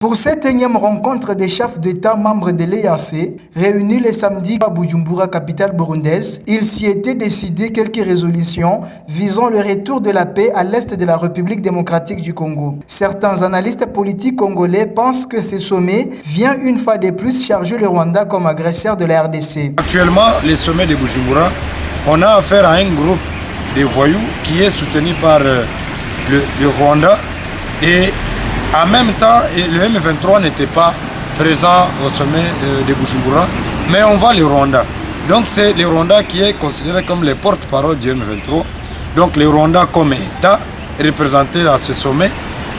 Pour cette énième rencontre des chefs d'État membres de l'EAC, réunis le samedi à Bujumbura, capitale burundaise, il s'y était décidé quelques résolutions visant le retour de la paix à l'est de la République démocratique du Congo. Certains analystes politiques congolais pensent que ce sommet vient une fois de plus charger le Rwanda comme agresseur de la RDC. Actuellement, les sommets de Bujumbura, on a affaire à un groupe de voyous qui est soutenu par le Rwanda et en même temps, le M23 n'était pas présent au sommet de Bujumbura, mais on voit le Rwanda. Donc c'est le Rwanda qui est considéré comme le porte-parole du M23. Donc le Rwanda comme État représenté à ce sommet,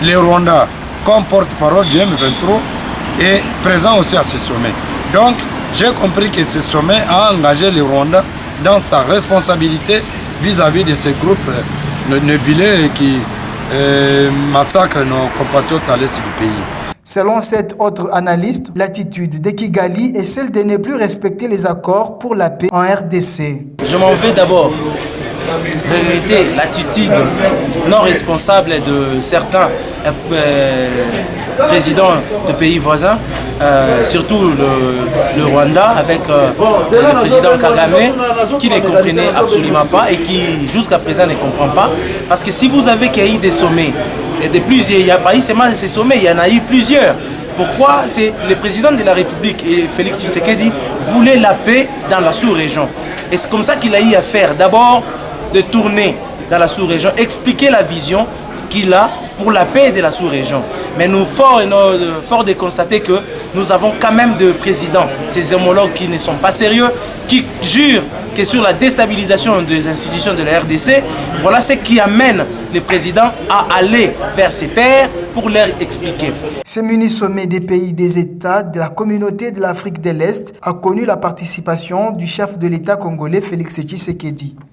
le Rwanda comme porte-parole du M23 est présent aussi à ce sommet. Donc j'ai compris que ce sommet a engagé le Rwanda dans sa responsabilité vis-à-vis de ces groupes nébuleux qui massacre nos compatriotes à l'est du pays. Selon cet autre analyste, l'attitude de Kigali est celle de ne plus respecter les accords pour la paix en RDC. Je m'en vais d'abord regretter l'attitude non responsable de certains présidents de pays voisins, surtout le Rwanda avec le président Kagame qui ne comprenait absolument pas et qui jusqu'à présent ne comprend pas. Parce que si vous avez qu'il y a eu des sommets, et de plusieurs, il n'y a pas eu seulement ces sommets, il y en a eu plusieurs. Pourquoi? C'est le président de la République et Félix Tshisekedi voulait la paix dans la sous-région. Et c'est comme ça qu'il a eu à faire. D'abord, de tourner dans la sous-région, expliquer la vision qu'il a pour la paix de la sous-région. Mais nous, fort de constater que nous avons quand même des présidents, ces homologues qui ne sont pas sérieux, qui jurent que sur la déstabilisation des institutions de la RDC, voilà ce qui amène les présidents à aller vers ses pairs pour leur expliquer. Ce mini-sommet des pays des États de la communauté de l'Afrique de l'Est a connu la participation du chef de l'État congolais Félix Tshisekedi.